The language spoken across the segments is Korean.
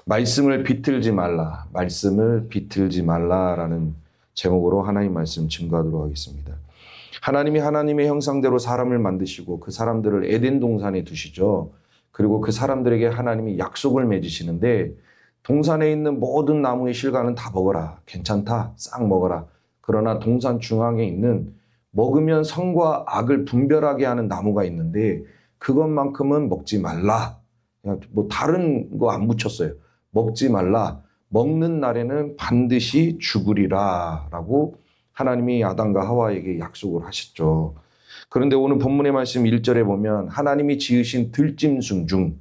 말씀을 비틀지 말라, 말씀을 비틀지 말라라는 제목으로 하나님 말씀 증거하도록 하겠습니다. 하나님이 하나님의 형상대로 사람을 만드시고 그 사람들을 에덴 동산에 두시죠. 그리고 그 사람들에게 하나님이 약속을 맺으시는데 동산에 있는 모든 나무의 실과는 다 먹어라. 괜찮다. 싹 먹어라. 그러나 동산 중앙에 있는 먹으면 선과 악을 분별하게 하는 나무가 있는데 그것만큼은 먹지 말라. 그냥 뭐 다른 거 안 붙였어요. 먹지 말라. 먹는 날에는 반드시 죽으리라 라고 하나님이 아담과 하와에게 약속을 하셨죠. 그런데 오늘 본문의 말씀 1절에 보면 하나님이 지으신 들짐승 중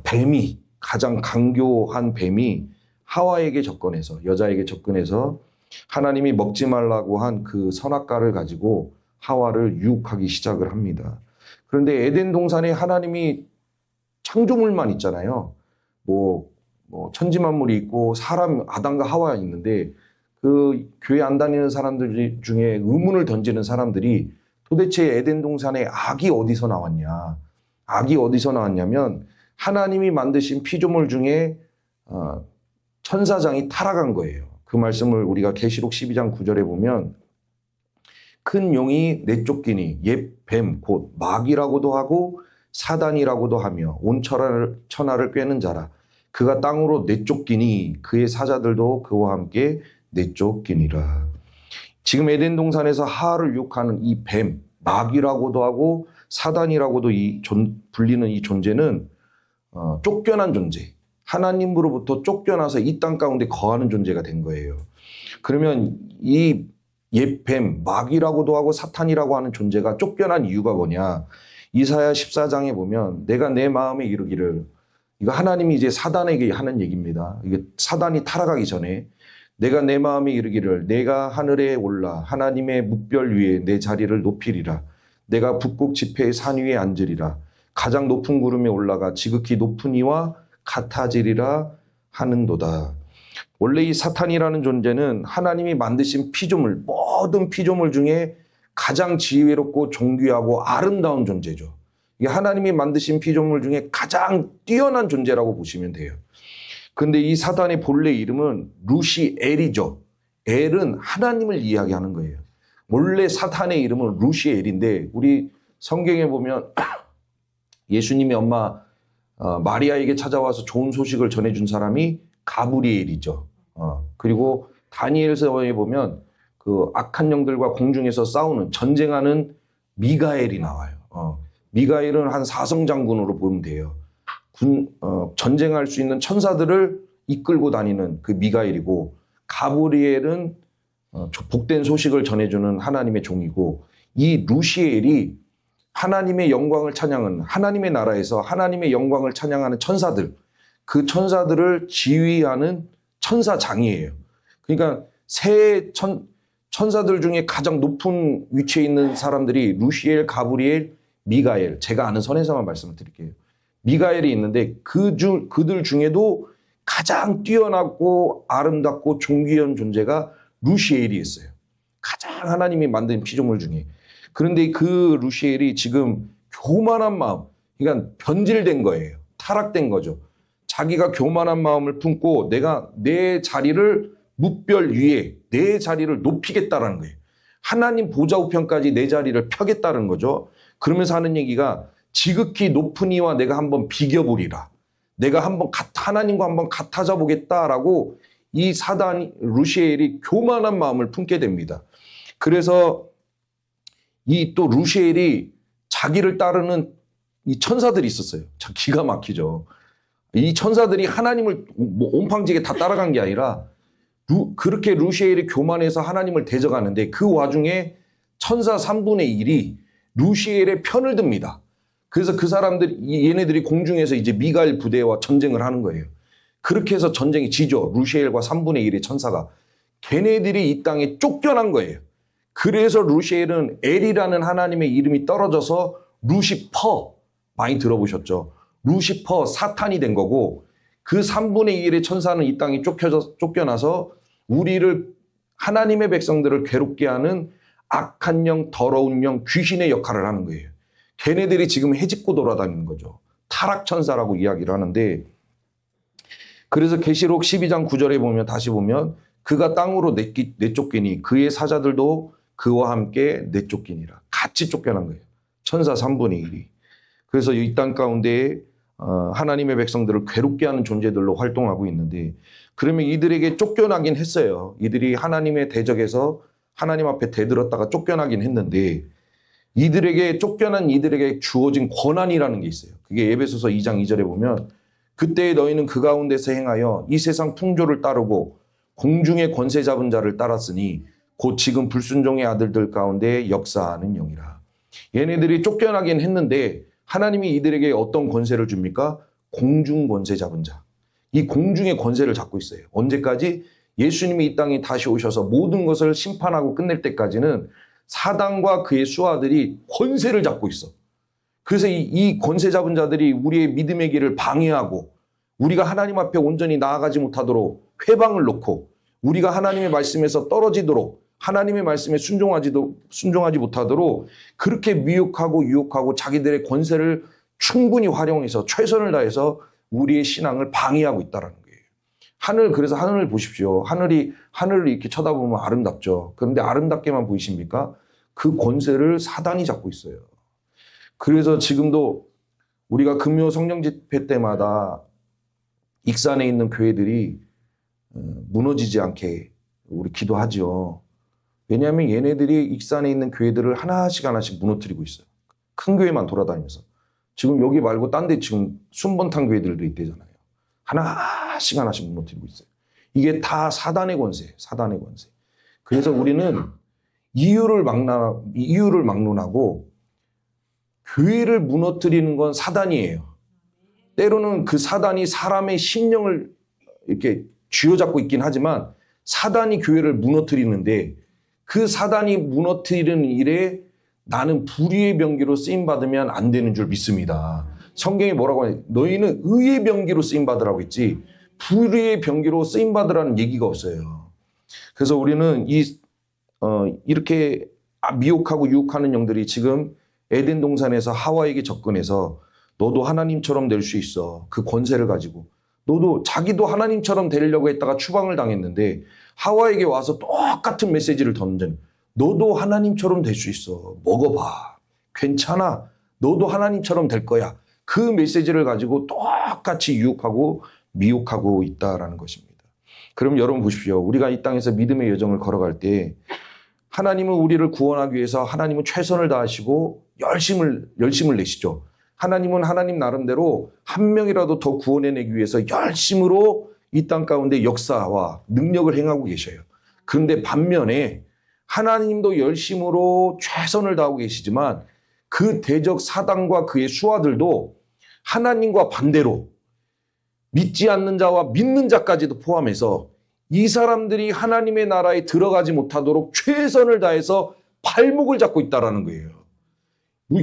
뱀이, 가장 강교한 뱀이 하와에게 접근해서, 여자에게 접근해서 하나님이 먹지 말라고 한 그 선악과를 가지고 하와를 유혹하기 시작을 합니다. 그런데 에덴 동산에 하나님이 창조물만 있잖아요. 뭐 천지만물이 있고 사람 아담과 하와가 있는데 그 교회 안 다니는 사람들 중에 의문을 던지는 사람들이 도대체 에덴 동산에 악이 어디서 나왔냐? 악이 어디서 나왔냐면 하나님이 만드신 피조물 중에 천사장이 타락한 거예요. 그 말씀을 우리가 계시록 12장 9절에 보면 큰 용이 내쫓기니 옛 뱀 곧 마귀라고도 하고 사단이라고도 하며 온 천하를 꿰는 자라. 그가 땅으로 내쫓기니 그의 사자들도 그와 함께 내쫓기니라. 지금 에덴 동산에서 하와를 유혹하는 이 뱀, 마귀라고도 하고 사단이라고도 불리는 이 존재는 쫓겨난 존재, 하나님으로부터 쫓겨나서 이 땅 가운데 거하는 존재가 된 거예요. 그러면 이 옛 뱀, 마귀라고도 하고 사탄이라고 하는 존재가 쫓겨난 이유가 뭐냐? 이사야 14장에 보면 내가 내 마음에 이르기를, 이거 하나님이 이제 사단에게 하는 얘기입니다. 이게 사단이 타락하기 전에 내가 내 마음에 이르기를 내가 하늘에 올라 하나님의 묵별 위에 내 자리를 높이리라. 내가 북극 지폐의 산 위에 앉으리라. 가장 높은 구름에 올라가 지극히 높은 이와 같아지리라 하는도다. 원래 이 사탄이라는 존재는 하나님이 만드신 피조물, 모든 피조물 중에 가장 지혜롭고 존귀하고 아름다운 존재죠. 이게 하나님이 만드신 피조물 중에 가장 뛰어난 존재라고 보시면 돼요. 근데 이 사단의 본래 이름은 루시엘이죠. 엘은 하나님을 이야기하는 거예요. 원래 사탄의 이름은 루시엘인데 우리 성경에 보면 예수님의 엄마 마리아에게 찾아와서 좋은 소식을 전해준 사람이 가브리엘이죠. 그리고 다니엘서에 보면 그 악한 영들과 공중에서 싸우는 전쟁하는 미가엘이 나와요. 미가엘은 한 사성장군으로 보면 돼요. 전쟁할 수 있는 천사들을 이끌고 다니는 그 미가엘이고 가브리엘은 복된 소식을 전해주는 하나님의 종이고 이 루시엘이 하나님의 영광을 찬양하는 하나님의 나라에서 하나님의 영광을 찬양하는 천사들 그 천사들을 지휘하는 천사장이에요. 그러니까 세 천사들 중에 가장 높은 위치에 있는 사람들이 루시엘, 가브리엘, 미가엘 제가 아는 선에서만 말씀을 드릴게요. 미가엘이 있는데 그들 중에도 가장 뛰어나고 아름답고 존귀한 존재가 루시엘이 있어요. 가장 하나님이 만든 피조물 중에. 그런데 그 루시엘이 지금 교만한 마음, 그러니까 변질된 거예요. 타락된 거죠. 자기가 교만한 마음을 품고 내가 내 자리를 묵별 위에 내 자리를 높이겠다라는 거예요. 하나님 보좌 우편까지 내 자리를 펴겠다는 거죠. 그러면서 하는 얘기가 지극히 높은 이와 내가 한번 비겨보리라. 내가 한번 하나님과 한번 같아져 보겠다라고 이 사단 루시엘이 교만한 마음을 품게 됩니다. 그래서 이 또 루시엘이 자기를 따르는 이 천사들이 있었어요. 참 기가 막히죠. 이 천사들이 하나님을 온팡지게 다 따라간 게 아니라 그렇게 루시엘이 교만해서 하나님을 대적하는데 그 와중에 천사 3분의 1이 루시엘의 편을 듭니다. 그래서 그 얘네들이 공중에서 이제 미가엘 부대와 전쟁을 하는 거예요. 그렇게 해서 전쟁이 지죠. 루시엘과 3분의 1의 천사가. 걔네들이 이 땅에 쫓겨난 거예요. 그래서 루시엘은 엘이라는 하나님의 이름이 떨어져서 루시퍼, 많이 들어보셨죠? 루시퍼, 사탄이 된 거고 그 3분의 1의 천사는 이 땅에 쫓겨나서 우리를 하나님의 백성들을 괴롭게 하는 악한 영, 더러운 영, 귀신의 역할을 하는 거예요. 걔네들이 지금 해집고 돌아다니는 거죠. 타락천사라고 이야기를 하는데 그래서 계시록 12장 9절에 보면 다시 보면 그가 땅으로 내쫓기니 그의 사자들도 그와 함께 내쫓기니라. 같이 쫓겨난 거예요. 천사 3분의 1이. 그래서 이 땅 가운데 하나님의 백성들을 괴롭게 하는 존재들로 활동하고 있는데, 그러면 이들에게 쫓겨나긴 했어요. 이들이 하나님의 대적에서 하나님 앞에 대들었다가 쫓겨나긴 했는데, 이들에게 쫓겨난 이들에게 주어진 권한이라는 게 있어요. 그게 에베소서 2장 2절에 보면 그때 너희는 그 가운데서 행하여 이 세상 풍조를 따르고 공중의 권세 잡은 자를 따랐으니 곧 지금 불순종의 아들들 가운데 역사하는 영이라. 얘네들이 쫓겨나긴 했는데 하나님이 이들에게 어떤 권세를 줍니까? 공중 권세 잡은 자. 이 공중의 권세를 잡고 있어요. 언제까지? 예수님이 이 땅에 다시 오셔서 모든 것을 심판하고 끝낼 때까지는 사단과 그의 수하들이 권세를 잡고 있어. 그래서 이 권세 잡은 자들이 우리의 믿음의 길을 방해하고 우리가 하나님 앞에 온전히 나아가지 못하도록 회방을 놓고 우리가 하나님의 말씀에서 떨어지도록 하나님의 말씀에 순종하지 못하도록 그렇게 미혹하고 유혹하고 자기들의 권세를 충분히 활용해서 최선을 다해서 우리의 신앙을 방해하고 있다는 거예요. 그래서 하늘을 보십시오. 하늘을 이렇게 쳐다보면 아름답죠. 그런데 아름답게만 보이십니까? 그 권세를 사단이 잡고 있어요. 그래서 지금도 우리가 금요 성령 집회 때마다 익산에 있는 교회들이 무너지지 않게 우리 기도하죠. 왜냐하면 얘네들이 익산에 있는 교회들을 하나씩 무너뜨리고 있어요. 큰 교회만 돌아다니면서. 지금 여기 말고 딴 데 지금 순번탕 교회들도 있대잖아요. 하나씩 무너뜨리고 있어요. 이게 다 사단의 권세. 그래서 우리는 이유를 막론하고 교회를 무너뜨리는 건 사단이에요. 때로는 그 사단이 사람의 심령을 이렇게 쥐어잡고 있긴 하지만 사단이 교회를 무너뜨리는데 그 사단이 무너뜨리는 일에 나는 불의의 병기로 쓰임받으면 안 되는 줄 믿습니다. 성경이 뭐라고 하냐? 너희는 의의 병기로 쓰임받으라고 했지 불의의 병기로 쓰임받으라는 얘기가 없어요. 그래서 우리는 이렇게 미혹하고 유혹하는 영들이 지금 에덴 동산에서 하와에게 접근해서 너도 하나님처럼 될 수 있어. 그 권세를 가지고. 자기도 하나님처럼 되려고 했다가 추방을 당했는데 하와에게 와서 똑같은 메시지를 던진 너도 하나님처럼 될 수 있어. 먹어봐. 괜찮아. 너도 하나님처럼 될 거야. 그 메시지를 가지고 똑같이 유혹하고 미혹하고 있다라는 것입니다. 그럼 여러분 보십시오. 우리가 이 땅에서 믿음의 여정을 걸어갈 때 하나님은 우리를 구원하기 위해서 하나님은 최선을 다하시고 열심을 내시죠. 하나님은 하나님 나름대로 한 명이라도 더 구원해내기 위해서 열심으로 이 땅 가운데 역사와 능력을 행하고 계셔요. 그런데 반면에 하나님도 열심으로 최선을 다하고 계시지만 그 대적 사단과 그의 수하들도 하나님과 반대로 믿지 않는 자와 믿는 자까지도 포함해서 이 사람들이 하나님의 나라에 들어가지 못하도록 최선을 다해서 발목을 잡고 있다는 거예요.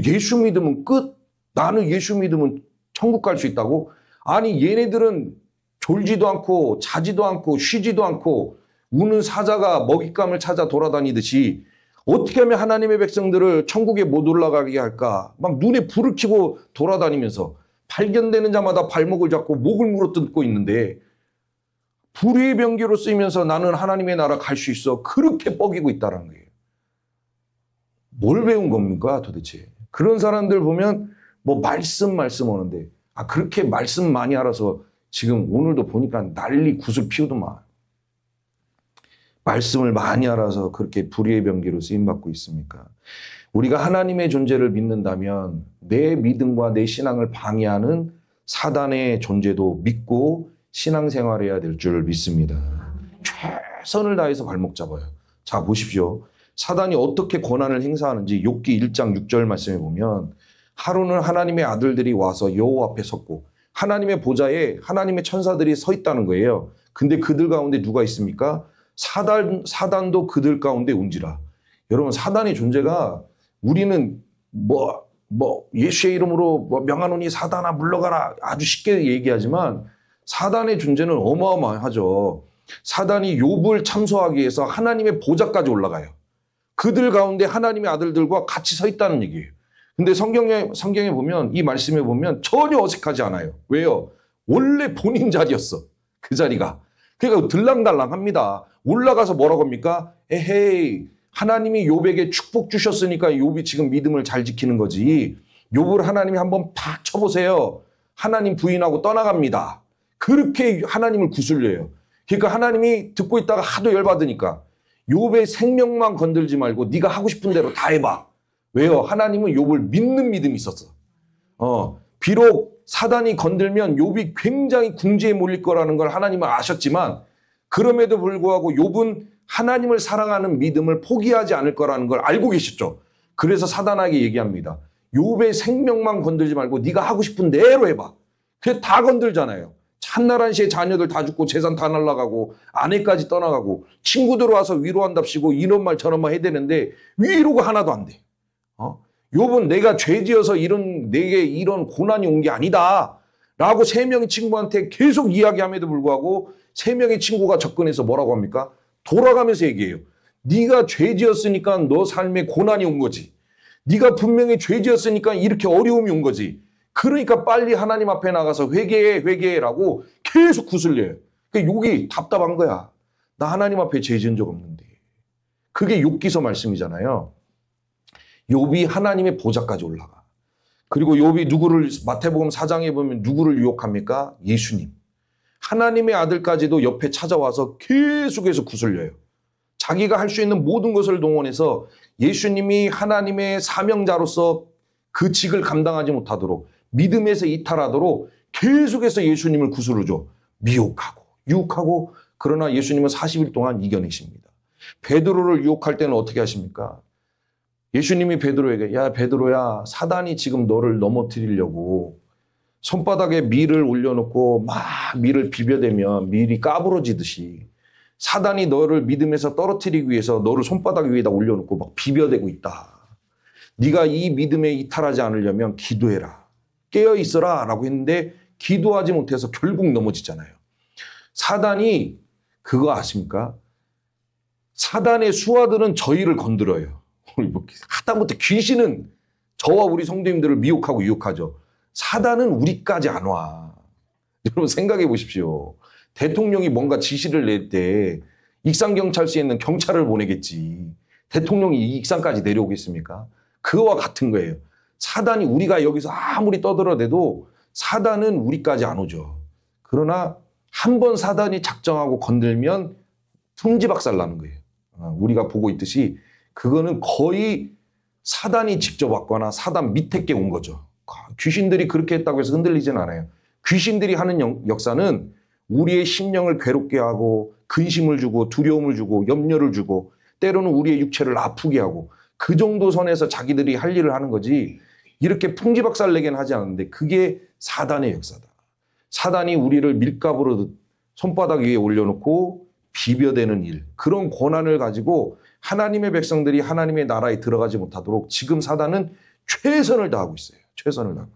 예수 믿으면 끝? 나는 예수 믿으면 천국 갈 수 있다고? 아니 얘네들은 졸지도 않고 자지도 않고 쉬지도 않고 우는 사자가 먹잇감을 찾아 돌아다니듯이 어떻게 하면 하나님의 백성들을 천국에 못 올라가게 할까? 막 눈에 불을 켜고 돌아다니면서 발견되는 자마다 발목을 잡고 목을 물어뜯고 있는데 불의의 병기로 쓰이면서 나는 하나님의 나라 갈 수 있어. 그렇게 뻐기고 있다는 거예요. 뭘 배운 겁니까 도대체? 그런 사람들 보면 뭐 말씀 오는데 그렇게 말씀 많이 알아서 지금 오늘도 보니까 난리 구슬 피우더만. 말씀을 많이 알아서 그렇게 불의의 병기로 쓰임받고 있습니까? 우리가 하나님의 존재를 믿는다면 내 믿음과 내 신앙을 방해하는 사단의 존재도 믿고 신앙생활해야 될 줄 믿습니다. 최선을 다해서 발목 잡아요. 자 보십시오. 사단이 어떻게 권한을 행사하는지 욥기 1장 6절 말씀에 보면 하루는 하나님의 아들들이 와서 여호와 앞에 섰고 하나님의 보좌에 하나님의 천사들이 서 있다는 거예요. 근데 그들 가운데 누가 있습니까? 사단도 그들 가운데 온지라. 여러분 사단의 존재가 우리는 예수의 이름으로 명하노니 사단아 물러가라 아주 쉽게 얘기하지만 사단의 존재는 어마어마하죠. 사단이 욥을 참소하기 위해서 하나님의 보좌까지 올라가요. 그들 가운데 하나님의 아들들과 같이 서 있다는 얘기예요. 근데 성경에 보면 이 말씀에 보면 전혀 어색하지 않아요. 왜요? 원래 본인 자리였어. 그 자리가. 그러니까 들랑달랑합니다. 올라가서 뭐라고 합니까? 에헤이, 하나님이 욥에게 축복 주셨으니까 욥이 지금 믿음을 잘 지키는 거지. 욥을 하나님이 한번 팍 쳐보세요. 하나님 부인하고 떠나갑니다. 그렇게 하나님을 구슬려요. 그러니까 하나님이 듣고 있다가 하도 열받으니까 욥의 생명만 건들지 말고 네가 하고 싶은 대로 다 해봐. 왜요? 하나님은 욥을 믿는 믿음이 있었어. 비록 사단이 건들면 욥이 굉장히 궁지에 몰릴 거라는 걸 하나님은 아셨지만 그럼에도 불구하고 욥은 하나님을 사랑하는 믿음을 포기하지 않을 거라는 걸 알고 계셨죠. 그래서 사단에게 얘기합니다. 욥의 생명만 건들지 말고 네가 하고 싶은 대로 해봐. 그게 다 건들잖아요. 한나라시에 자녀들 다 죽고 재산 다 날아가고 아내까지 떠나가고 친구들 와서 위로한답시고 이런 말 저런 말 해야 되는데 위로가 하나도 안 돼. 욥은 내가 죄지어서 내게 이런 고난이 온 게 아니다 라고 세 명의 친구한테 계속 이야기함에도 불구하고 세 명의 친구가 접근해서 뭐라고 합니까? 돌아가면서 얘기해요. 네가 죄지었으니까 너 삶에 고난이 온 거지. 네가 분명히 죄지었으니까 이렇게 어려움이 온 거지. 그러니까 빨리 하나님 앞에 나가서 회개해라고 계속 구슬려요. 그러니까 욕이 답답한 거야. 나 하나님 앞에 죄 지은 적 없는데. 그게 욥기서 말씀이잖아요. 욥이 하나님의 보좌까지 올라가. 그리고 욥이 누구를 마태복음 4장에 보면 누구를 유혹합니까? 예수님. 하나님의 아들까지도 옆에 찾아와서 계속해서 구슬려요. 자기가 할 수 있는 모든 것을 동원해서 예수님이 하나님의 사명자로서 그 직을 감당하지 못하도록 믿음에서 이탈하도록 계속해서 예수님을 구슬르죠. 미혹하고 유혹하고 그러나 예수님은 40일 동안 이겨내십니다. 베드로를 유혹할 때는 어떻게 하십니까? 예수님이 베드로에게 야 베드로야 사단이 지금 너를 넘어뜨리려고 손바닥에 밀을 올려놓고 막 밀을 비벼대면 밀이 까부러지듯이 사단이 너를 믿음에서 떨어뜨리기 위해서 너를 손바닥 위에다 올려놓고 막 비벼대고 있다. 네가 이 믿음에 이탈하지 않으려면 기도해라. 깨어있어라 라고 했는데 기도하지 못해서 결국 넘어지잖아요. 사단이 그거 아십니까? 사단의 수하들은 저희를 건드려요. 하다못해 귀신은 저와 우리 성도님들을 미혹하고 유혹하죠. 사단은 우리까지 안 와. 여러분 생각해 보십시오. 대통령이 뭔가 지시를 낼 때 익산경찰서에 있는 경찰을 보내겠지. 대통령이 익산까지 내려오겠습니까? 그거와 같은 거예요. 사단이 우리가 여기서 아무리 떠들어대도 사단은 우리까지 안 오죠. 그러나 한 번 사단이 작정하고 건들면 풍지박살 나는 거예요. 우리가 보고 있듯이 그거는 거의 사단이 직접 왔거나 사단 밑에 게 온 거죠. 귀신들이 그렇게 했다고 해서 흔들리진 않아요. 귀신들이 하는 역사는 우리의 심령을 괴롭게 하고 근심을 주고 두려움을 주고 염려를 주고 때로는 우리의 육체를 아프게 하고 그 정도 선에서 자기들이 할 일을 하는 거지 이렇게 풍지박살 내게는 하지 않는데 그게 사단의 역사다. 사단이 우리를 밀가부로 손바닥 위에 올려놓고 비벼대는 일, 그런 권한을 가지고 하나님의 백성들이 하나님의 나라에 들어가지 못하도록 지금 사단은 최선을 다하고 있어요. 최선을 다하고.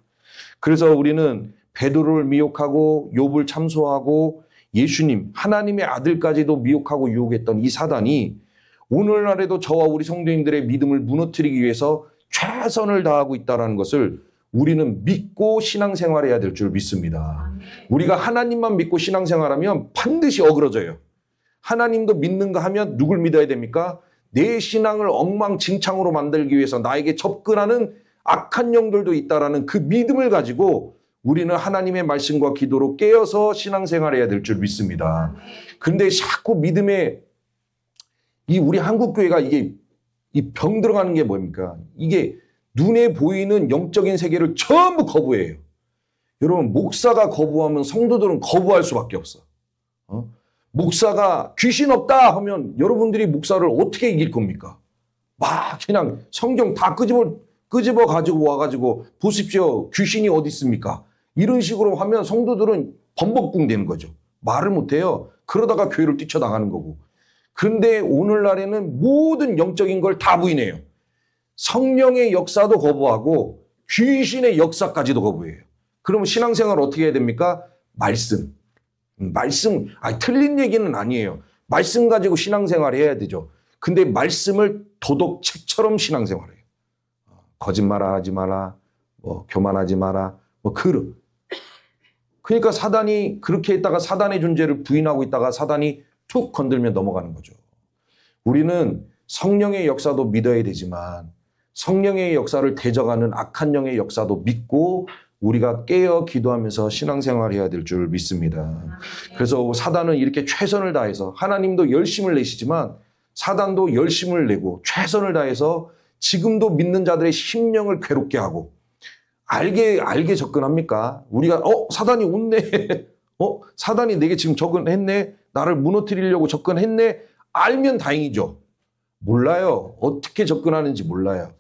그래서 우리는 베드로를 미혹하고 욥을 참소하고 예수님, 하나님의 아들까지도 미혹하고 유혹했던 이 사단이 오늘날에도 저와 우리 성도님들의 믿음을 무너뜨리기 위해서 최선을 다하고 있다는 것을 우리는 믿고 신앙생활해야 될 줄 믿습니다. 우리가 하나님만 믿고 신앙생활하면 반드시 어그러져요. 하나님도 믿는가 하면 누굴 믿어야 됩니까? 내 신앙을 엉망진창으로 만들기 위해서 나에게 접근하는 악한 영들도 있다라는 그 믿음을 가지고 우리는 하나님의 말씀과 기도로 깨어서 신앙생활해야 될 줄 믿습니다. 근데 자꾸 믿음에 우리 한국교회가 이 병 들어가는 게 뭡니까? 이게 눈에 보이는 영적인 세계를 전부 거부해요. 여러분, 목사가 거부하면 성도들은 거부할 수밖에 없어. 목사가 귀신 없다 하면 여러분들이 목사를 어떻게 이길 겁니까? 막 그냥 성경 다 끄집어 가지고 와가지고 보십시오. 귀신이 어디 있습니까? 이런 식으로 하면 성도들은 범벅궁 되는 거죠. 말을 못해요. 그러다가 교회를 뛰쳐나가는 거고. 그런데 오늘날에는 모든 영적인 걸 다 부인해요. 성령의 역사도 거부하고 귀신의 역사까지도 거부해요. 그러면 신앙생활을 어떻게 해야 됩니까? 말씀, 틀린 얘기는 아니에요. 말씀 가지고 신앙생활 해야 되죠. 근데 말씀을 도덕책처럼 신앙생활해요. 거짓말 하지 마라, 교만하지 마라, 그러니까 사단이 그렇게 했다가 사단의 존재를 부인하고 있다가 사단이 툭 건들면 넘어가는 거죠. 우리는 성령의 역사도 믿어야 되지만 성령의 역사를 대적하는 악한 영의 역사도 믿고 우리가 깨어 기도하면서 신앙생활을 해야 될 줄 믿습니다. 그래서 사단은 이렇게 최선을 다해서 하나님도 열심을 내시지만 사단도 열심을 내고 최선을 다해서 지금도 믿는 자들의 심령을 괴롭게 하고 알게 접근합니까? 우리가 사단이 온네. 사단이 내게 지금 접근했네. 나를 무너뜨리려고 접근했네. 알면 다행이죠. 몰라요. 어떻게 접근하는지 몰라요.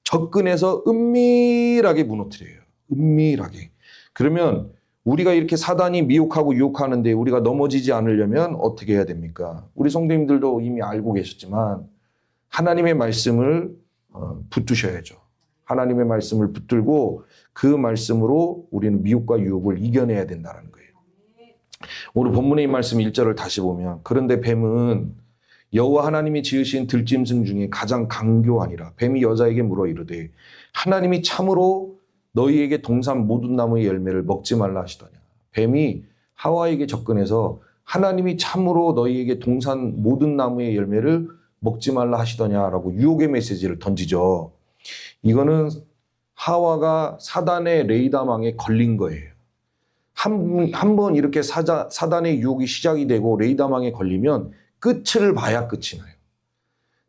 접근해서 은밀하게 무너뜨려요. 은밀하게. 그러면 우리가 이렇게 사단이 미혹하고 유혹하는데 우리가 넘어지지 않으려면 어떻게 해야 됩니까? 우리 성도님들도 이미 알고 계셨지만 하나님의 말씀을 붙드셔야죠. 하나님의 말씀을 붙들고 그 말씀으로 우리는 미혹과 유혹을 이겨내야 된다는 거예요. 오늘 본문의 이 말씀 1절을 다시 보면 그런데 뱀은 여호와 하나님이 지으신 들짐승 중에 가장 강교하니라. 뱀이 여자에게 물어 이르되 하나님이 참으로 너희에게 동산 모든 나무의 열매를 먹지 말라 하시더냐. 뱀이 하와에게 접근해서 하나님이 참으로 너희에게 동산 모든 나무의 열매를 먹지 말라 하시더냐라고 유혹의 메시지를 던지죠. 이거는 하와가 사단의 레이다망에 걸린 거예요. 한 번 이렇게 사단의 유혹이 시작이 되고 레이다망에 걸리면 끝을 봐야 끝이 나요.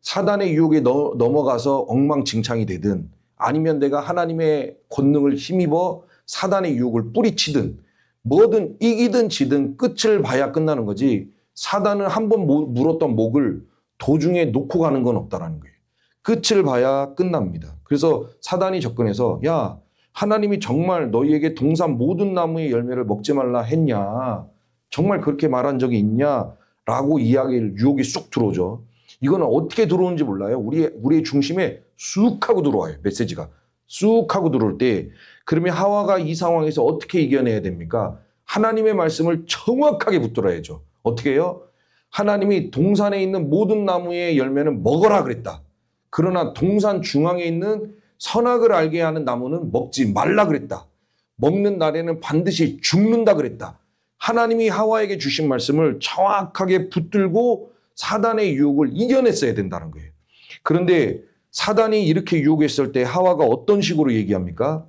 사단의 유혹에 넘어가서 엉망진창이 되든 아니면 내가 하나님의 권능을 힘입어 사단의 유혹을 뿌리치든 뭐든 이기든 지든 끝을 봐야 끝나는 거지 사단은 한 번 물었던 목을 도중에 놓고 가는 건 없다라는 거예요. 끝을 봐야 끝납니다. 그래서 사단이 접근해서 야 하나님이 정말 너희에게 동산 모든 나무의 열매를 먹지 말라 했냐? 정말 그렇게 말한 적이 있냐? 라고 이야기를 유혹이 쑥 들어오죠. 이거는 어떻게 들어오는지 몰라요. 우리의 중심에 쑥 하고 들어와요. 메시지가. 쑥 하고 들어올 때 그러면 하와가 이 상황에서 어떻게 이겨내야 됩니까? 하나님의 말씀을 정확하게 붙들어야죠. 어떻게 해요? 하나님이 동산에 있는 모든 나무의 열매는 먹어라 그랬다. 그러나 동산 중앙에 있는 선악을 알게 하는 나무는 먹지 말라 그랬다. 먹는 날에는 반드시 죽는다 그랬다. 하나님이 하와에게 주신 말씀을 정확하게 붙들고 사단의 유혹을 이겨냈어야 된다는 거예요. 그런데 사단이 이렇게 유혹했을 때 하와가 어떤 식으로 얘기합니까?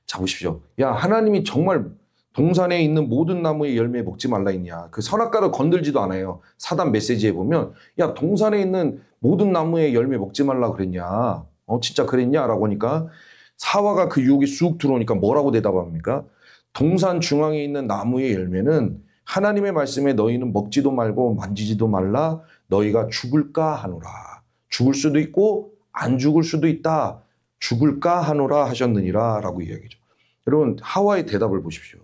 자 보십시오. 야 하나님이 정말 동산에 있는 모든 나무의 열매 먹지 말라 했냐. 그 선악과를 건들지도 않아요. 사단 메시지에 보면 야 동산에 있는 모든 나무의 열매 먹지 말라 그랬냐. 진짜 그랬냐? 라고 하니까 하와가 그 유혹이 쑥 들어오니까 뭐라고 대답합니까? 동산 중앙에 있는 나무의 열매는 하나님의 말씀에 너희는 먹지도 말고 만지지도 말라 너희가 죽을까 하노라. 죽을 수도 있고 안 죽을 수도 있다. 죽을까 하노라 하셨느니라 라고 이야기죠. 여러분 하와의 대답을 보십시오.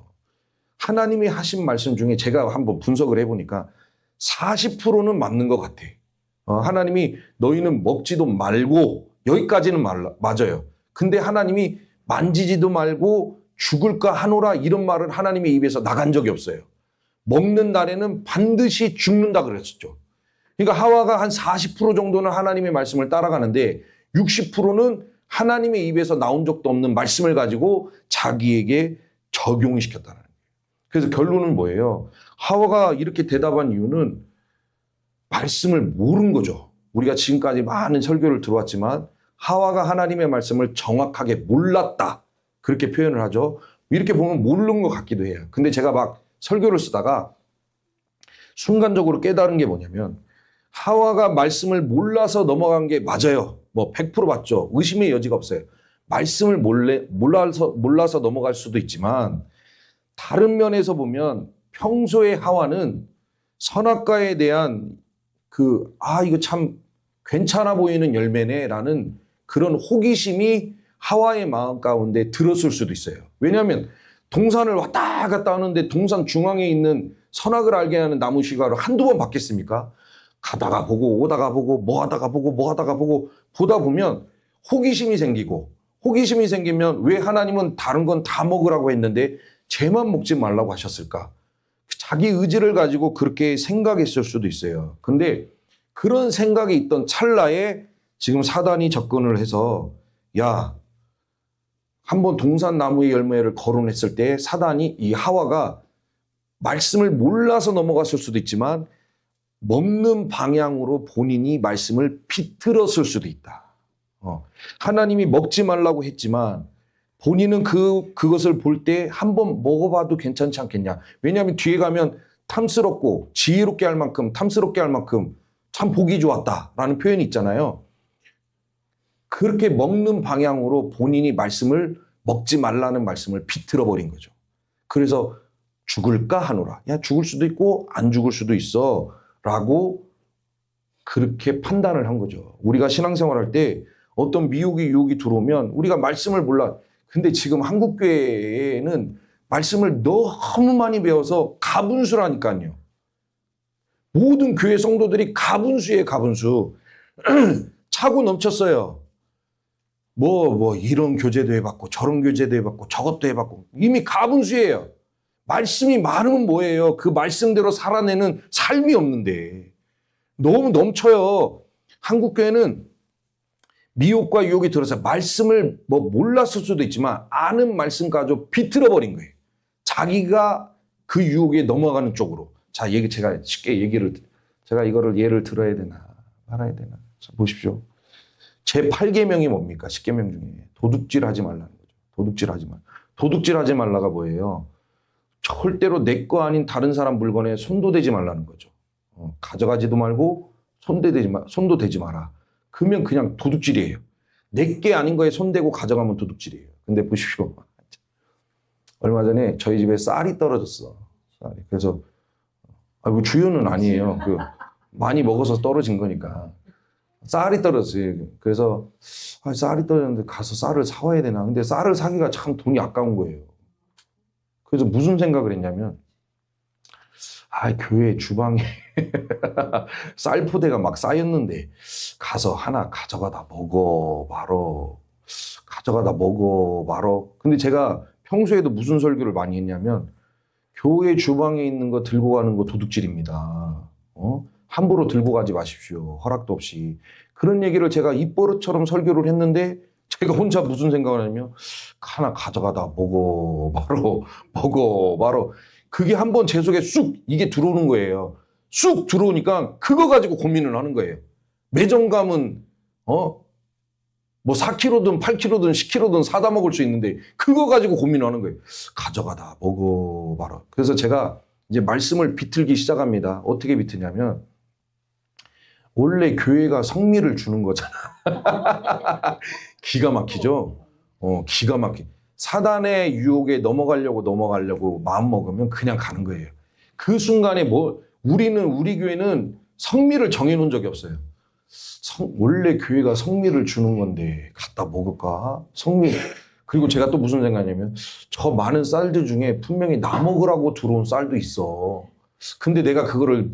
하나님이 하신 말씀 중에 제가 한번 분석을 해보니까 40%는 맞는 것 같아. 하나님이 너희는 먹지도 말고 여기까지는 맞아요. 근데 하나님이 만지지도 말고 죽을까 하노라 이런 말은 하나님의 입에서 나간 적이 없어요. 먹는 날에는 반드시 죽는다 그랬었죠. 그러니까 하와가 한 40% 정도는 하나님의 말씀을 따라가는데 60%는 하나님의 입에서 나온 적도 없는 말씀을 가지고 자기에게 적용시켰다는 거예요. 그래서 결론은 뭐예요? 하와가 이렇게 대답한 이유는 말씀을 모른 거죠. 우리가 지금까지 많은 설교를 들어왔지만 하와가 하나님의 말씀을 정확하게 몰랐다. 그렇게 표현을 하죠. 이렇게 보면 모르는 것 같기도 해요. 근데 제가 막 설교를 쓰다가 순간적으로 깨달은 게 뭐냐면 하와가 말씀을 몰라서 넘어간 게 맞아요. 100% 맞죠. 의심의 여지가 없어요. 말씀을 몰라서 넘어갈 수도 있지만 다른 면에서 보면 평소에 하와는 선악과에 대한 이거 참 괜찮아 보이는 열매네 라는 그런 호기심이 하와의 마음 가운데 들었을 수도 있어요. 왜냐하면 동산을 왔다 갔다 하는데 동산 중앙에 있는 선악을 알게 하는 나무 시가를 한두 번 봤겠습니까? 가다가 보고 오다가 보고 뭐 하다가 보고 보다 보면 호기심이 생기면 왜 하나님은 다른 건 다 먹으라고 했는데 쟤만 먹지 말라고 하셨을까? 자기 의지를 가지고 그렇게 생각했을 수도 있어요. 근데 그런 생각이 있던 찰나에 지금 사단이 접근을 해서 야 한번 동산 나무의 열매를 거론했을 때 사단이 이 하와가 말씀을 몰라서 넘어갔을 수도 있지만 먹는 방향으로 본인이 말씀을 비틀었을 수도 있다. 하나님이 먹지 말라고 했지만 본인은 그것을 볼 때 한번 먹어봐도 괜찮지 않겠냐. 왜냐하면 뒤에 가면 탐스럽고 지혜롭게 할 만큼 탐스럽게 할 만큼 참 보기 좋았다라는 표현이 있잖아요. 그렇게 먹는 방향으로 본인이 말씀을 먹지 말라는 말씀을 비틀어 버린 거죠. 그래서 죽을까 하노라. 야, 죽을 수도 있고 안 죽을 수도 있어 라고 그렇게 판단을 한 거죠. 우리가 신앙생활할 때 어떤 미혹이 유혹이 들어오면 우리가 말씀을 몰라. 근데 지금 한국교회에는 말씀을 너무 많이 배워서 가분수라니까요. 모든 교회 성도들이 가분수예요, 가분수. 차고 넘쳤어요. 이런 교제도 해봤고 저런 교제도 해봤고 저것도 해봤고 이미 가분수예요. 말씀이 많으면 뭐예요? 그 말씀대로 살아내는 삶이 없는데 너무 넘쳐요. 한국교회는 미혹과 유혹이 들어서 말씀을 몰랐을 수도 있지만 아는 말씀 가지고 비틀어버린 거예요. 자기가 그 유혹에 넘어가는 쪽으로. 자, 제가 쉽게 제가 이거를 예를 들어야 되나 말아야 되나. 자, 보십시오. 제 8계명이 뭡니까? 10계명 중에. 도둑질하지 말라는 거죠. 도둑질하지 말라. 도둑질하지 말라가 뭐예요? 절대로 내 거 아닌 다른 사람 물건에 손도 대지 말라는 거죠. 가져가지도 말고 손도 대지 마라. 그러면 그냥 도둑질이에요. 내 게 아닌 거에 손대고 가져가면 도둑질이에요. 근데 보십시오. 얼마 전에 저희 집에 쌀이 떨어졌어. 그래서 주요는 아니에요. 많이 먹어서 떨어진 거니까. 쌀이 떨어졌어요. 그래서 쌀이 떨어졌는데 가서 쌀을 사와야 되나. 근데 쌀을 사기가 참 돈이 아까운 거예요. 그래서 무슨 생각을 했냐면 교회 주방에 쌀포대가 막 쌓였는데 가서 하나 가져가다 먹어 말어. 가져가다 먹어 말어. 근데 제가 평소에도 무슨 설교를 많이 했냐면 교회 주방에 있는 거 들고 가는 거 도둑질입니다. 함부로 들고 가지 마십시오. 허락도 없이. 그런 얘기를 제가 입버릇처럼 설교를 했는데 제가 혼자 무슨 생각을 하냐면 하나 가져가다 먹어 말어. 그게 한번 제 속에 쑥 이게 들어오는 거예요. 쑥 들어오니까 그거 가지고 고민을 하는 거예요. 매정감은 4kg든 8kg든 10kg든 사다 먹을 수 있는데 그거 가지고 고민하는 거예요. 가져가다 먹어 말어. 그래서 제가 이제 말씀을 비틀기 시작합니다. 어떻게 비트냐면 원래 교회가 성미를 주는 거잖아. 기가 막히죠? 기가 막히. 사단의 유혹에 넘어가려고 마음 먹으면 그냥 가는 거예요. 그 순간에 우리 교회는 성미를 정해놓은 적이 없어요. 원래 교회가 성미를 주는 건데 갖다 먹을까? 성미. 그리고 제가 또 무슨 생각이냐면 저 많은 쌀들 중에 분명히 나 먹으라고 들어온 쌀도 있어. 근데 내가 그거를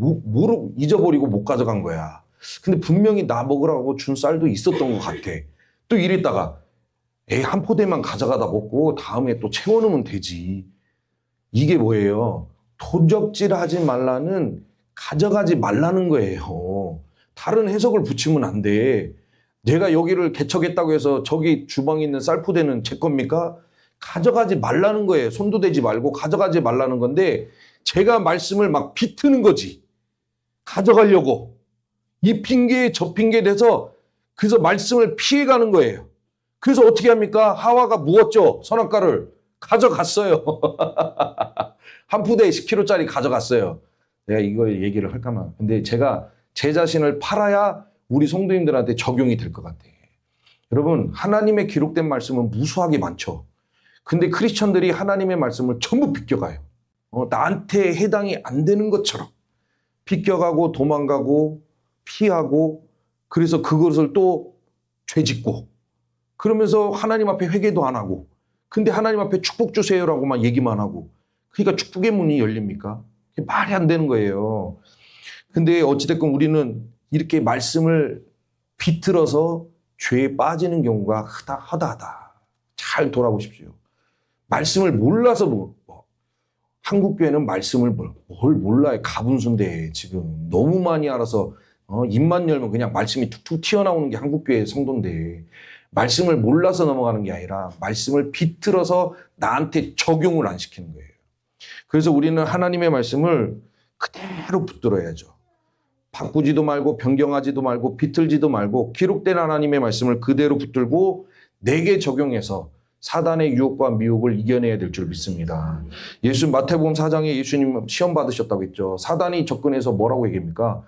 잊어버리고 못 가져간 거야. 근데 분명히 나 먹으라고 준 쌀도 있었던 것 같아. 또 이랬다가 한 포대만 가져가다 먹고 다음에 또 채워놓으면 되지. 이게 뭐예요? 도적질하지 말라는 가져가지 말라는 거예요. 다른 해석을 붙이면 안 돼. 내가 여기를 개척했다고 해서 저기 주방에 있는 쌀포대는 제 겁니까? 가져가지 말라는 거예요. 손도 대지 말고 가져가지 말라는 건데 제가 말씀을 막 비트는 거지. 가져가려고. 이 핑계에 저 핑계에 대해서 그래서 말씀을 피해가는 거예요. 그래서 어떻게 합니까? 하와가 무었죠. 선악과를 가져갔어요. 한 푸대에 10kg짜리 가져갔어요. 내가 이거 얘기를 할까만. 근데 제가 제 자신을 팔아야 우리 성도님들한테 적용이 될 것 같아. 여러분, 하나님의 기록된 말씀은 무수하게 많죠. 근데 크리스천들이 하나님의 말씀을 전부 비껴가요. 나한테 해당이 안 되는 것처럼 비껴가고 도망가고 피하고 그래서 그것을 또 죄짓고 그러면서 하나님 앞에 회개도 안 하고 근데 하나님 앞에 축복 주세요라고만 얘기만 하고 그러니까 축복의 문이 열립니까? 그게 말이 안 되는 거예요. 근데 어찌됐건 우리는 이렇게 말씀을 비틀어서 죄에 빠지는 경우가 허다하다. 잘 돌아보십시오. 말씀을 몰라서 한국교회는 말씀을 뭘 몰라요. 가분수인데 지금 너무 많이 알아서 입만 열면 그냥 말씀이 툭툭 튀어나오는 게 한국교회 성도인데 말씀을 몰라서 넘어가는 게 아니라 말씀을 비틀어서 나한테 적용을 안 시키는 거예요. 그래서 우리는 하나님의 말씀을 그대로 붙들어야죠. 바꾸지도 말고 변경하지도 말고 비틀지도 말고 기록된 하나님의 말씀을 그대로 붙들고 내게 적용해서 사단의 유혹과 미혹을 이겨내야 될 줄 믿습니다. 마태복음 4장에 예수님 시험 받으셨다고 했죠. 사단이 접근해서 뭐라고 얘기합니까?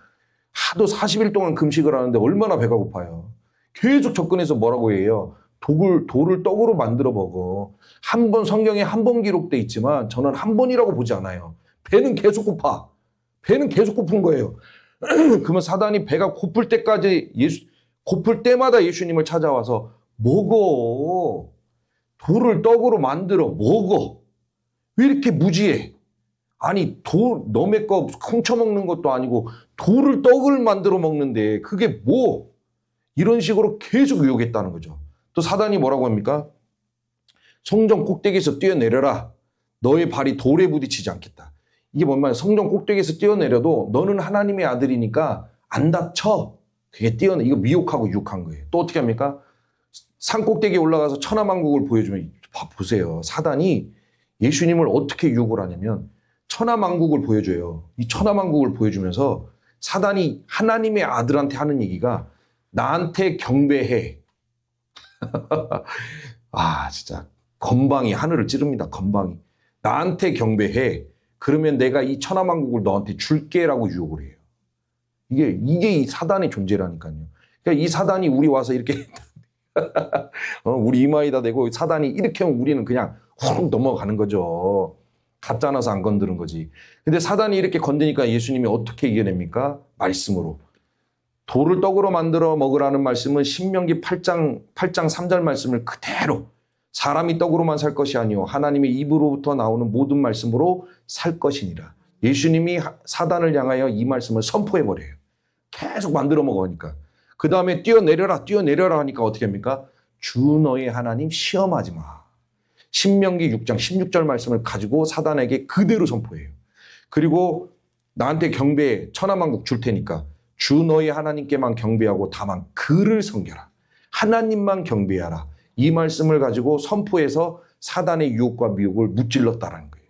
하도 40일 동안 금식을 하는데 얼마나 배가 고파요. 계속 접근해서 뭐라고 해요? 돌을 떡으로 만들어 먹어. 한 번 성경에 한 번 기록돼 있지만 저는 한 번이라고 보지 않아요. 배는 계속 고파. 배는 계속 고픈 거예요. 그러면 사단이 배가 고플 때까지 고플 때마다 예수님을 찾아와서 먹어. 돌을 떡으로 만들어 먹어. 왜 이렇게 무지해? 아니 너네 거 훔쳐먹는 것도 아니고 돌을 떡을 만들어 먹는데 그게 뭐? 이런 식으로 계속 유혹했다는 거죠. 또 사단이 뭐라고 합니까? 성전 꼭대기에서 뛰어내려라. 너의 발이 돌에 부딪히지 않겠다. 이게 뭔 말이야? 성전 꼭대기에서 뛰어내려도 너는 하나님의 아들이니까 안 다쳐. 그게 이거 미혹하고 유혹한 거예요. 또 어떻게 합니까? 산 꼭대기에 올라가서 천하만국을 보여주면 보세요. 사단이 예수님을 어떻게 유혹을 하냐면 천하만국을 보여줘요. 이 천하만국을 보여주면서 사단이 하나님의 아들한테 하는 얘기가 나한테 경배해. 진짜 건방이 하늘을 찌릅니다. 건방이. 나한테 경배해. 그러면 내가 이 천하만국을 너한테 줄게라고 유혹을 해요. 이게 이 사단의 존재라니까요. 그러니까 이 사단이 우리 와서 이렇게 우리 이마에다 대고 사단이 이렇게 하면 우리는 그냥 훅 넘어가는 거죠. 가짜나서 안 건드는 거지. 근데 사단이 이렇게 건드니까 예수님이 어떻게 이겨냅니까? 말씀으로. 돌을 떡으로 만들어 먹으라는 말씀은 신명기 8장 3절 말씀을 그대로 사람이 떡으로만 살 것이 아니요 하나님의 입으로부터 나오는 모든 말씀으로 살 것이니라. 예수님이 사단을 향하여 이 말씀을 선포해버려요. 계속 만들어 먹으니까. 그 다음에 뛰어내려라 하니까 어떻게 합니까? 주 너의 하나님 시험하지 마. 신명기 6장 16절 말씀을 가지고 사단에게 그대로 선포해요. 그리고 나한테 경배해. 천하만국 줄 테니까 주 너의 하나님께만 경배하고 다만 그를 섬겨라. 하나님만 경배하라. 이 말씀을 가지고 선포해서 사단의 유혹과 미혹을 무찔렀다라는 거예요.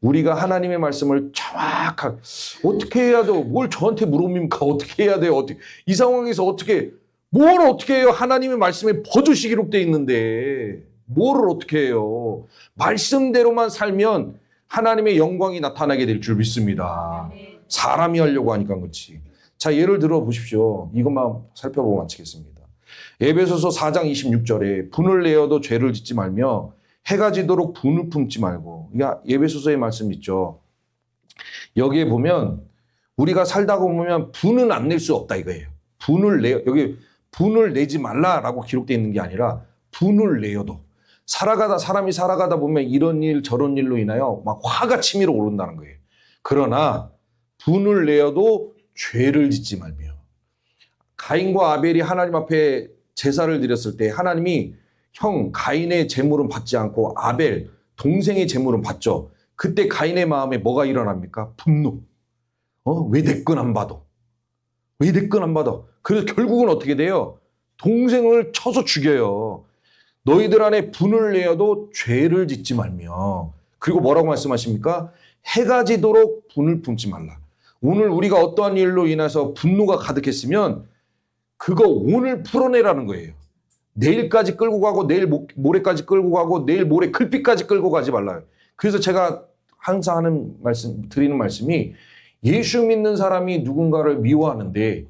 우리가 하나님의 말씀을 정확하게 어떻게 해야 돼요? 뭘 저한테 물어봅니까? 어떻게 해야 돼요? 이 상황에서 뭘 어떻게 해요? 하나님의 말씀에 버젓이 기록되어 있는데 뭐를 어떻게 해요? 말씀대로만 살면 하나님의 영광이 나타나게 될 줄 믿습니다. 사람이 하려고 하니까 그렇지. 자, 예를 들어 보십시오. 이것만 살펴보고 마치겠습니다. 에베소서 4장 26절에 분을 내어도 죄를 짓지 말며 해가 지도록 분을 품지 말고. 그러니까 에베소서의 말씀 있죠. 여기에 보면 우리가 살다가 보면 분은 안 낼 수 없다 이거예요. 여기 분을 내지 말라라고 기록되어 있는 게 아니라 분을 내어도 사람이 살아가다 보면 이런 일 저런 일로 인하여 막 화가 치밀어 오른다는 거예요. 그러나 분을 내어도 죄를 짓지 말며. 가인과 아벨이 하나님 앞에 제사를 드렸을 때 하나님이 가인의 제물은 받지 않고 아벨 동생의 제물은 받죠. 그때 가인의 마음에 뭐가 일어납니까? 분노. 왜 내 건 안 받아? 왜 내 건 안 받아? 그래서 결국은 어떻게 돼요? 동생을 쳐서 죽여요. 너희들 안에 분을 내어도 죄를 짓지 말며. 그리고 뭐라고 말씀하십니까? 해가 지도록 분을 품지 말라. 오늘 우리가 어떠한 일로 인해서 분노가 가득했으면 그거 오늘 풀어내라는 거예요. 내일까지 끌고 가고 내일 모레까지 끌고 가고 내일 모레 클빛까지 끌고 가지 말라요. 그래서 제가 항상 드리는 말씀이 예수 믿는 사람이 누군가를 미워하는데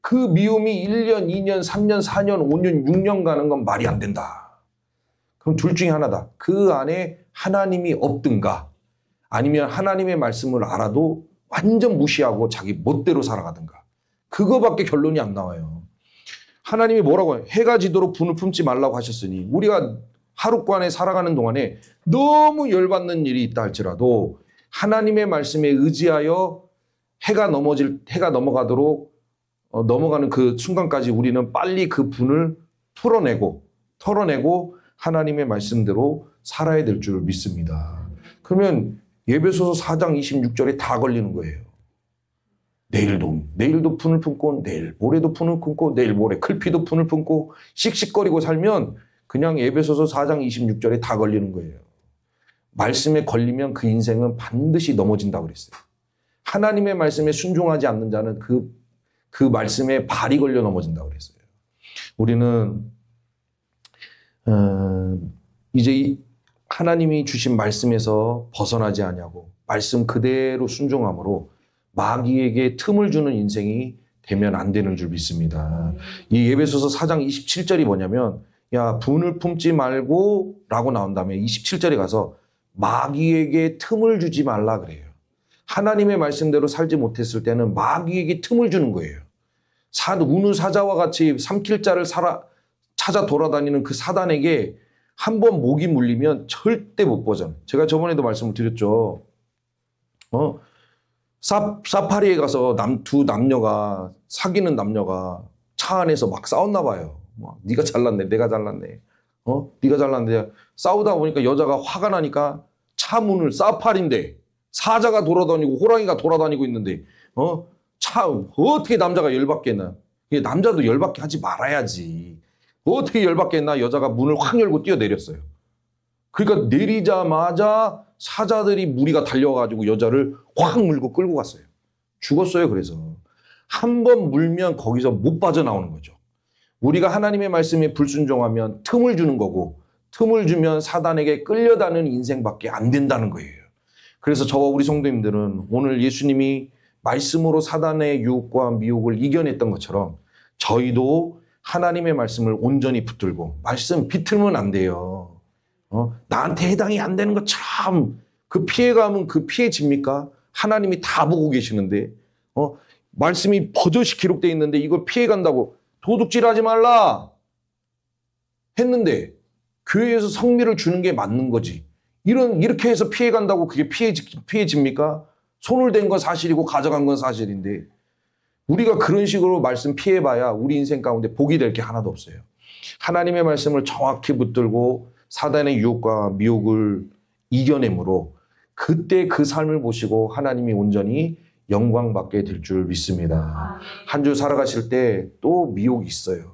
그 미움이 1년, 2년, 3년, 4년, 5년, 6년 가는 건 말이 안 된다. 그럼 둘 중에 하나다. 그 안에 하나님이 없든가 아니면 하나님의 말씀을 알아도 완전 무시하고 자기 멋대로 살아가든가. 그거밖에 결론이 안 나와요. 하나님이 뭐라고 해요? 해가 지도록 분을 품지 말라고 하셨으니 우리가 하루간에 살아가는 동안에 너무 열받는 일이 있다 할지라도 하나님의 말씀에 의지하여 해가 넘어가도록 넘어가는 그 순간까지 우리는 빨리 그 분을 털어내고 하나님의 말씀대로 살아야 될 줄 믿습니다. 그러면 에베소서 4장 26절에 다 걸리는 거예요. 내일도 푼을 품고 내일 모레도 푼을 품고 내일 모레 클피도 푼을 품고 씩씩거리고 살면 그냥 에베소서 4장 26절에 다 걸리는 거예요. 말씀에 걸리면 그 인생은 반드시 넘어진다고 그랬어요. 하나님의 말씀에 순종하지 않는 자는 그 말씀에 발이 걸려 넘어진다고 그랬어요. 우리는 이제 하나님이 주신 말씀에서 벗어나지 아니하고 말씀 그대로 순종함으로 마귀에게 틈을 주는 인생이 되면 안 되는 줄 믿습니다. 이 에베소서 4장 27절이 뭐냐면 야 분을 품지 말고 라고 나온 다음에 27절에 가서 마귀에게 틈을 주지 말라 그래요. 하나님의 말씀대로 살지 못했을 때는 마귀에게 틈을 주는 거예요. 우는 사자와 같이 삼킬 자를 찾아 돌아다니는 그 사단에게 한번 목이 물리면 절대 못 벗어나. 제가 저번에도 말씀을 드렸죠. 사파리에 가서 두 남녀가 사귀는 남녀가 차 안에서 막 싸웠나 봐요. 네가 잘났네, 내가 잘났네. 네가 잘났네. 싸우다 보니까 여자가 화가 나니까 차 문을 사파리인데 사자가 돌아다니고 호랑이가 돌아다니고 있는데 어떻게 남자가 열받겠나? 남자도 열받게 하지 말아야지. 어떻게 열받겠나? 여자가 문을 확 열고 뛰어내렸어요. 그러니까 내리자마자 사자들이 무리가 달려가지고 여자를 확 물고 끌고 갔어요. 죽었어요. 그래서 한 번 물면 거기서 못 빠져나오는 거죠. 우리가 하나님의 말씀에 불순종하면 틈을 주는 거고 틈을 주면 사단에게 끌려다니는 인생밖에 안 된다는 거예요. 그래서 저와 우리 성도님들은 오늘 예수님이 말씀으로 사단의 유혹과 미혹을 이겨냈던 것처럼 저희도 하나님의 말씀을 온전히 붙들고 말씀 비틀면 안 돼요. 나한테 해당이 안 되는 것처럼 그 피해감은 그 피해집니까? 하나님이 다 보고 계시는데 말씀이 버젓이 기록되어 있는데 이걸 피해간다고 도둑질하지 말라 했는데 교회에서 성미를 주는 게 맞는 거지. 이렇게 해서 피해간다고 그게 피해집니까? 손을 댄 건 사실이고 가져간 건 사실인데 우리가 그런 식으로 말씀 피해봐야 우리 인생 가운데 복이 될 게 하나도 없어요. 하나님의 말씀을 정확히 붙들고 사단의 유혹과 미혹을 이겨내므로 그때 그 삶을 보시고 하나님이 온전히 영광받게 될 줄 믿습니다. 한 주 살아가실 때 또 미혹이 있어요.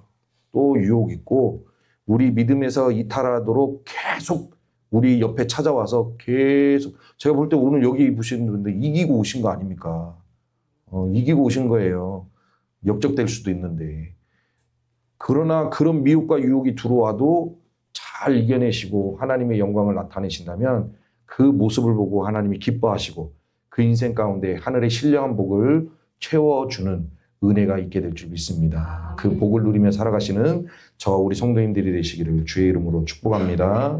또 유혹이 있고 우리 믿음에서 이탈하도록 계속 우리 옆에 찾아와서 계속 제가 볼 때 오늘 여기 보시는 분들 이기고 오신 거 아닙니까? 이기고 오신 거예요. 역적될 수도 있는데. 그러나 그런 미혹과 유혹이 들어와도 잘 이겨내시고 하나님의 영광을 나타내신다면 그 모습을 보고 하나님이 기뻐하시고 그 인생 가운데 하늘의 신령한 복을 채워주는 은혜가 있게 될 줄 믿습니다. 그 복을 누리며 살아가시는 저와 우리 성도님들이 되시기를 주의 이름으로 축복합니다.